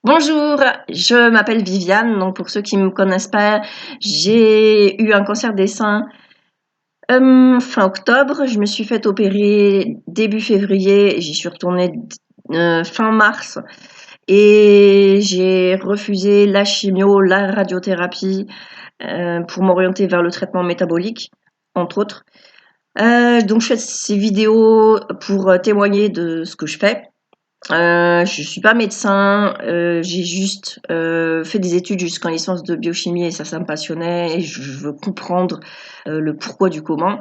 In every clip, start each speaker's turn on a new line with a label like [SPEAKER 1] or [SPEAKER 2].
[SPEAKER 1] Bonjour, je m'appelle Viviane. Donc pour ceux qui ne me connaissent pas, j'ai eu un cancer des seins fin octobre. Je me suis fait opérer début février. J'y suis retournée fin mars et j'ai refusé la chimio, la radiothérapie pour m'orienter vers le traitement métabolique, entre autres. Donc je fais ces vidéos pour témoigner de ce que je fais. Je suis pas médecin, j'ai juste fait des études jusqu'en licence de biochimie et ça me passionnait et je veux comprendre le pourquoi du comment.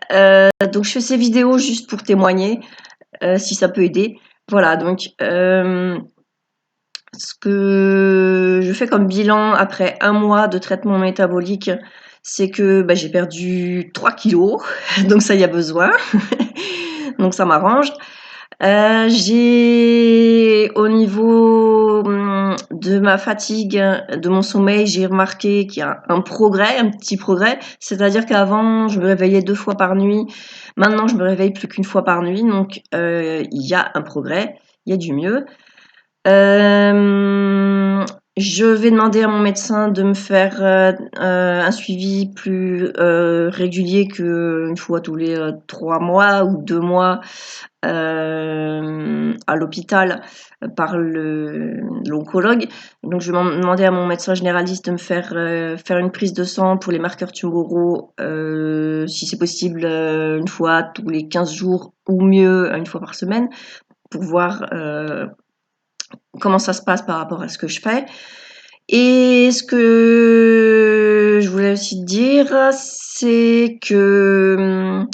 [SPEAKER 1] Donc je fais ces vidéos juste pour témoigner, si ça peut aider. Voilà, donc ce que je fais comme bilan après un mois de traitement métabolique, c'est que j'ai perdu 3 kilos, donc ça y a besoin, donc ça m'arrange. J'ai au niveau de ma fatigue, de mon sommeil, j'ai remarqué qu'il y a un progrès, un petit progrès. C'est-à-dire qu'avant, je me réveillais 2 fois par nuit. Maintenant, je me réveille plus qu'une fois par nuit. Donc, il y a un progrès, il y a du mieux. Je vais demander à mon médecin de me faire un suivi plus régulier qu'une fois tous les 3 mois ou 2 mois à l'hôpital par l'oncologue. Donc je vais demander à mon médecin généraliste de me faire une prise de sang pour les marqueurs tumoraux, si c'est possible, une fois tous les 15 jours ou mieux, une fois par semaine, pour voir comment ça se passe par rapport à ce que je fais. Et ce que je voulais aussi te dire, c'est que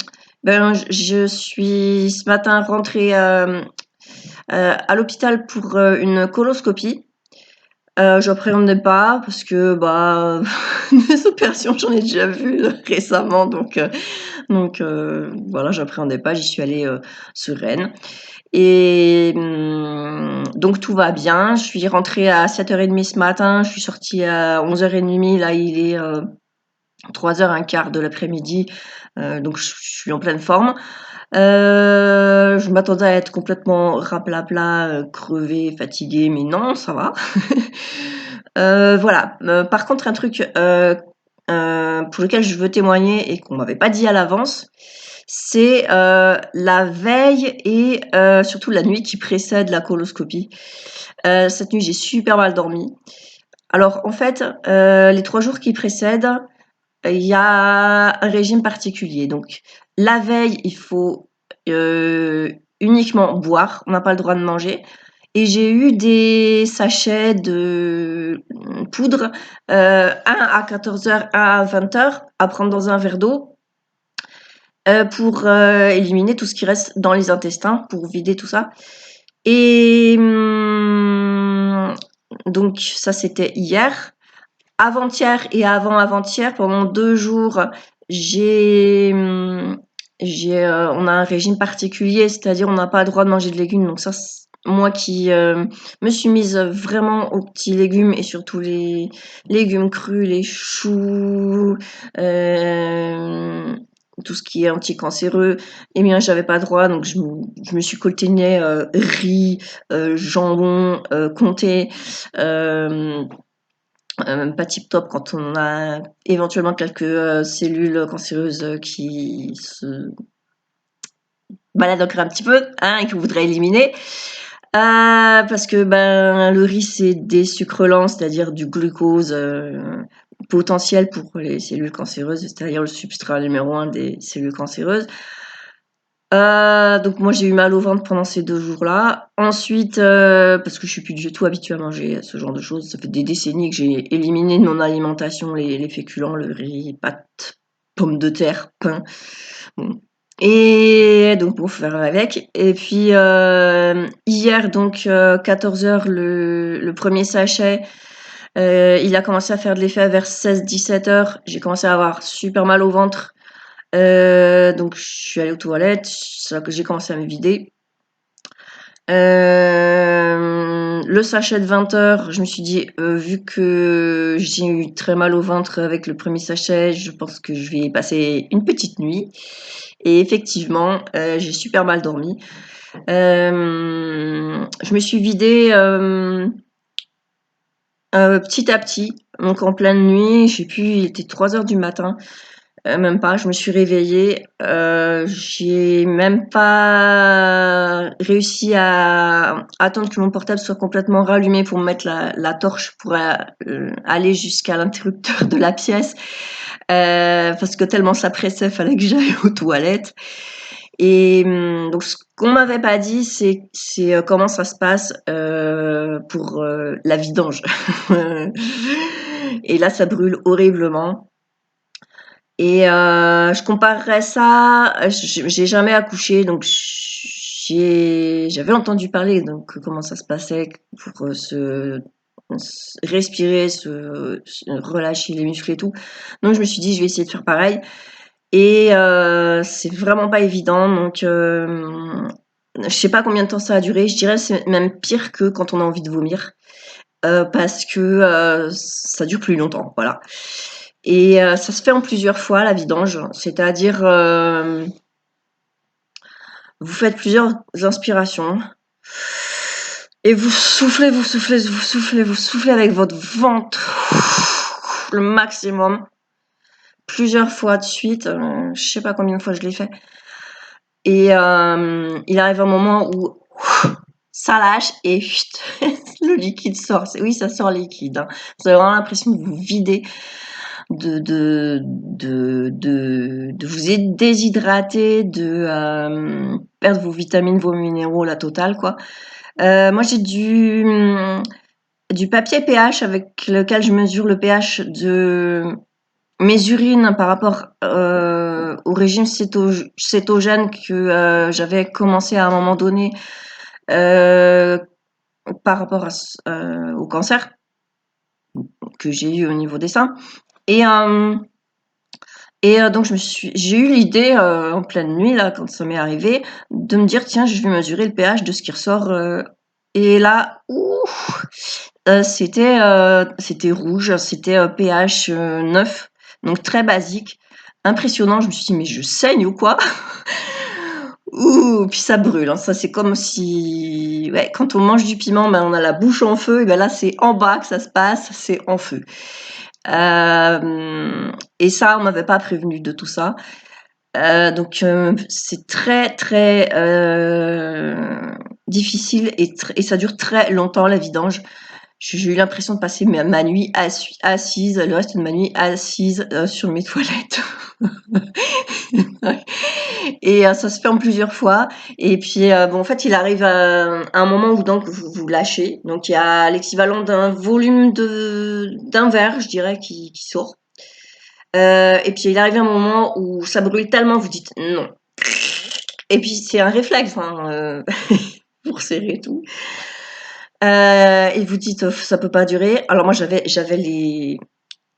[SPEAKER 1] je suis ce matin rentrée à l'hôpital pour une coloscopie. J'appréhendais pas parce que des opérations j'en ai déjà vu récemment donc voilà, j'appréhendais pas, j'y suis allée sereine. Et donc tout va bien. Je suis rentrée à 7h30 ce matin, je suis sortie à 11h30. Là, il est 3h15 de l'après-midi, donc je suis en pleine forme. Je m'attendais à être complètement raplapla, crevée, fatiguée, mais non, ça va. Voilà. Par contre, un truc pour lequel je veux témoigner et qu'on m'avait pas dit à l'avance, c'est la veille et surtout la nuit qui précède la coloscopie. Cette nuit, j'ai super mal dormi. Alors, en fait, les 3 jours qui précèdent, il y a un régime particulier. Donc, la veille, il faut uniquement boire. On n'a pas le droit de manger. Et j'ai eu des sachets de poudre, un à 14h, un à 20h, à prendre dans un verre d'eau pour éliminer tout ce qui reste dans les intestins, pour vider tout ça. Et donc ça, c'était hier. Avant-hier et avant-avant-hier, pendant 2 jours, on a un régime particulier, c'est-à-dire on n'a pas le droit de manger de légumes. Donc ça, moi qui me suis mise vraiment aux petits légumes et surtout les légumes crus, les choux, tout ce qui est anticancéreux, eh bien j'avais pas droit, donc je me suis coltinée riz, jambon, comté, pas tip top quand on a éventuellement quelques cellules cancéreuses qui se baladent encore un petit peu, hein, et qu'on voudrait éliminer. Parce que le riz, c'est des sucres lents, c'est-à-dire du glucose potentiel pour les cellules cancéreuses, c'est-à-dire le substrat numéro 1 des cellules cancéreuses. Donc moi j'ai eu mal au ventre pendant ces 2 jours-là. Ensuite, parce que je suis plus du tout habituée à manger ce genre de choses, ça fait des décennies que j'ai éliminé de mon alimentation les féculents, le riz, pâtes, pommes de terre, pain. Bon. Et donc pour faire avec. Et puis hier donc 14h le premier sachet, il a commencé à faire de l'effet vers 16-17h. J'ai commencé à avoir super mal au ventre. Donc je suis allée aux toilettes, c'est là que j'ai commencé à me vider. Le sachet de 20h, je me suis dit, vu que j'ai eu très mal au ventre avec le premier sachet, je pense que je vais passer une petite nuit. Et effectivement, j'ai super mal dormi. Je me suis vidée petit à petit, donc en pleine nuit, je sais plus, il était 3 heures du matin, même pas, je me suis réveillée, j'ai même pas réussi à attendre que mon portable soit complètement rallumé pour me mettre la torche pour aller jusqu'à l'interrupteur de la pièce, parce que tellement ça pressait, fallait que j'aille aux toilettes. Et donc ce qu'on m'avait pas dit, c'est comment ça se passe pour la vidange. Et là, ça brûle horriblement. Et je comparerais ça. J'ai jamais accouché, donc j'avais entendu parler donc comment ça se passait pour respirer, relâcher les muscles et tout. Donc je me suis dit, je vais essayer de faire pareil. Et c'est vraiment pas évident. Donc je sais pas combien de temps ça a duré. Je dirais c'est même pire que quand on a envie de vomir, parce que ça dure plus longtemps. Voilà. Et ça se fait en plusieurs fois la vidange, c'est-à-dire vous faites plusieurs inspirations et vous soufflez, vous soufflez, vous soufflez, vous soufflez avec votre ventre le maximum, plusieurs fois de suite. Je sais pas combien de fois je l'ai fait. Et il arrive un moment où ça lâche et chut, le liquide sort. Oui, ça sort liquide. Hein. Vous avez vraiment l'impression de vous vider, de vous déshydrater, de perdre vos vitamines, vos minéraux, la totale, quoi. Moi, j'ai du papier pH avec lequel je mesure le pH de mes urines par rapport au régime cétogène que j'avais commencé à un moment donné euh, par rapport au cancer que j'ai eu au niveau des seins. Et, donc j'ai eu l'idée en pleine nuit là quand ça m'est arrivé de me dire tiens je vais mesurer le pH de ce qui ressort et là c'était rouge, c'était pH 9, donc très basique, impressionnant. Je me suis dit mais je saigne ou quoi? Ouh, puis ça brûle, hein. Ça c'est comme si ouais, quand on mange du piment, ben on a la bouche en feu, et ben là c'est en bas que ça se passe, c'est en feu. Et ça, on m'avait pas prévenu de tout ça. Donc c'est très très difficile et ça dure très longtemps la vidange. J'ai eu l'impression de passer ma nuit assise, le reste de ma nuit assise sur mes toilettes. Et ça se fait en plusieurs fois. Et puis, bon, en fait, il arrive à un moment où donc vous lâchez. Donc, il y a l'équivalent d'un volume d'un verre, je dirais, qui sort. Et puis, il arrive un moment où ça brûle tellement, vous dites non. Et puis, c'est un réflexe, hein, pour serrer tout. Et vous dites, ça peut pas durer. Alors, moi, j'avais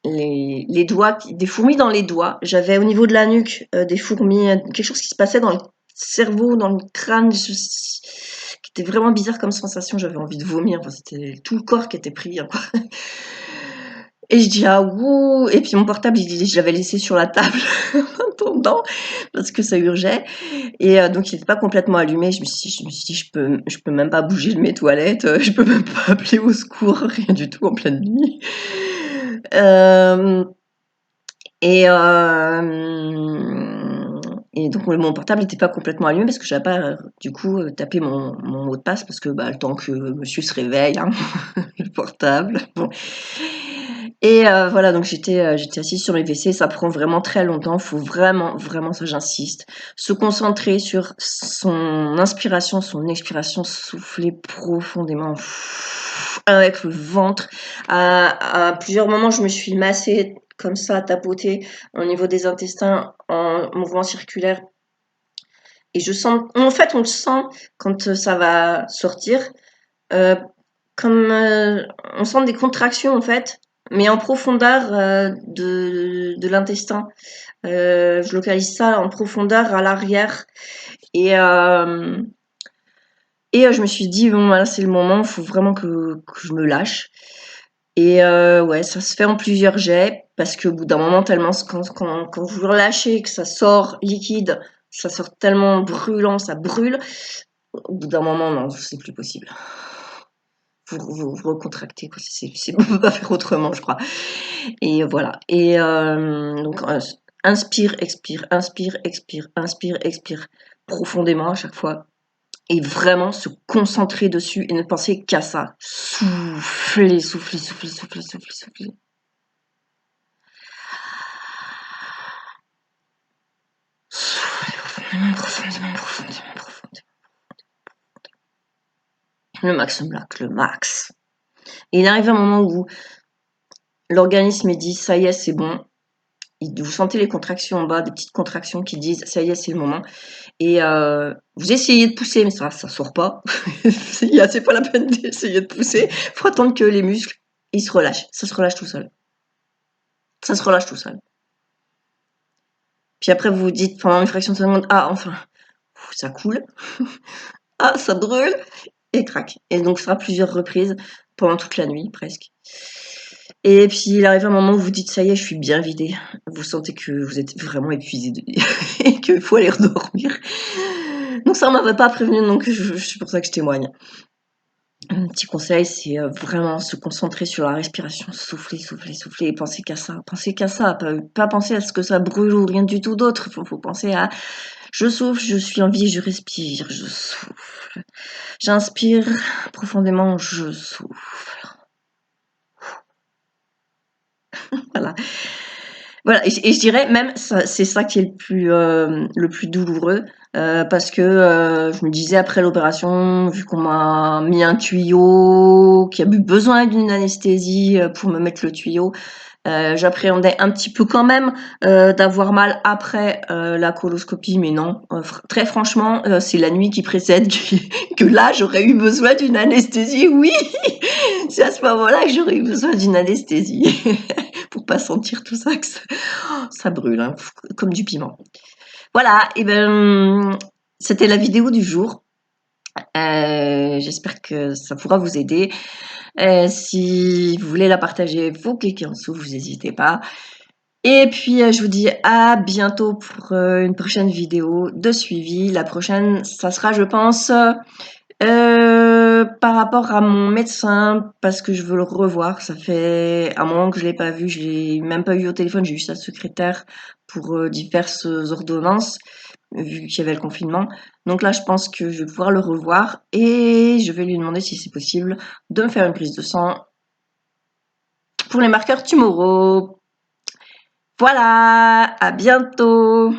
[SPEAKER 1] les doigts, des fourmis dans les doigts. J'avais au niveau de la nuque des fourmis, quelque chose qui se passait dans le cerveau, dans le crâne, qui était vraiment bizarre comme sensation. J'avais envie de vomir. Enfin, c'était tout le corps qui était pris. Hein, quoi. Et je dis ah ouh. Et puis mon portable, je l'avais laissé sur la table en attendant parce que ça urgeait. Et donc il n'était pas complètement allumé. Je me suis dit je peux même pas bouger de mes toilettes. Je peux même pas appeler au secours, rien du tout en pleine nuit. Euh, Et, donc mon portable n'était pas complètement allumé parce que j'avais pas du coup tapé mon mot de passe parce que bah, le temps que monsieur se réveille, hein, le portable. Bon. Et voilà, donc j'étais assise sur mes WC, ça prend vraiment très longtemps, faut vraiment, vraiment, ça j'insiste, se concentrer sur son inspiration, son expiration, souffler profondément avec le ventre. À plusieurs moments, je me suis massée comme ça, tapoter au niveau des intestins en mouvement circulaire. Et en fait, on le sent quand ça va sortir, euh, comme on sent des contractions en fait, mais en profondeur de l'intestin. Je localise ça en profondeur à l'arrière et je me suis dit bon voilà c'est le moment, il faut vraiment que je me lâche. Et ouais, ça se fait en plusieurs jets parce qu'au bout d'un moment, tellement quand vous relâchez, que ça sort liquide, ça sort tellement brûlant, ça brûle. Au bout d'un moment, non, c'est plus possible. vous recontractez, quoi. On peut pas faire autrement, je crois. Et voilà. Et donc, inspire, expire, inspire, expire, inspire, expire profondément à chaque fois. Et vraiment se concentrer dessus et ne penser qu'à ça. Souffler, souffler, souffler, souffler, souffler, souffler. Souffler profondément, profondément, profondément, profondément. Le max, le max. Et il arrive un moment où l'organisme dit ça y est, c'est bon. Vous sentez les contractions en bas, des petites contractions qui disent ça y est, c'est le moment. Et vous essayez de pousser, mais ça sort pas. C'est pas la peine d'essayer de pousser. Faut attendre que les muscles ils se relâchent. Ça se relâche tout seul. Ça se relâche tout seul. Puis après vous vous dites pendant une fraction de seconde, ah enfin, ça coule, ah ça brûle, et crac. Et donc ça sera plusieurs reprises pendant toute la nuit presque. Et puis il arrive un moment où vous dites ça y est, je suis bien vidée. Vous sentez que vous êtes vraiment épuisé et qu'il faut aller redormir. Donc ça on m'avait pas prévenu, donc c'est pour ça que je témoigne. Un petit conseil, c'est vraiment se concentrer sur la respiration, souffler, souffler, souffler et penser qu'à ça. Penser qu'à ça, pas penser à ce que ça brûle ou rien du tout d'autre. Faut penser à je souffle, je suis en vie, je respire, je souffle. J'inspire profondément, je souffle. Voilà. Voilà, et je dirais même, c'est ça qui est le plus douloureux, parce que je me disais après l'opération, vu qu'on m'a mis un tuyau, qu'il y a eu besoin d'une anesthésie pour me mettre le tuyau, j'appréhendais un petit peu quand même d'avoir mal après la coloscopie, mais non, très franchement, c'est la nuit qui précède que là j'aurais eu besoin d'une anesthésie, oui, c'est à ce moment-là que j'aurais eu besoin d'une anesthésie pour pas sentir tout ça, que ça brûle, hein, comme du piment. Voilà, et ben c'était la vidéo du jour. J'espère que ça pourra vous aider. Si vous voulez la partager, vous cliquez en dessous, vous n'hésitez pas. Et puis je vous dis à bientôt pour une prochaine vidéo de suivi. La prochaine, ça sera, je pense, par rapport à mon médecin, parce que je veux le revoir. Ça fait un moment que je l'ai pas vu, je l'ai même pas eu au téléphone, j'ai eu sa secrétaire pour diverses ordonnances, vu qu'il y avait le confinement. Donc là, je pense que je vais pouvoir le revoir et je vais lui demander si c'est possible de me faire une prise de sang pour les marqueurs tumoraux. Voilà, à bientôt!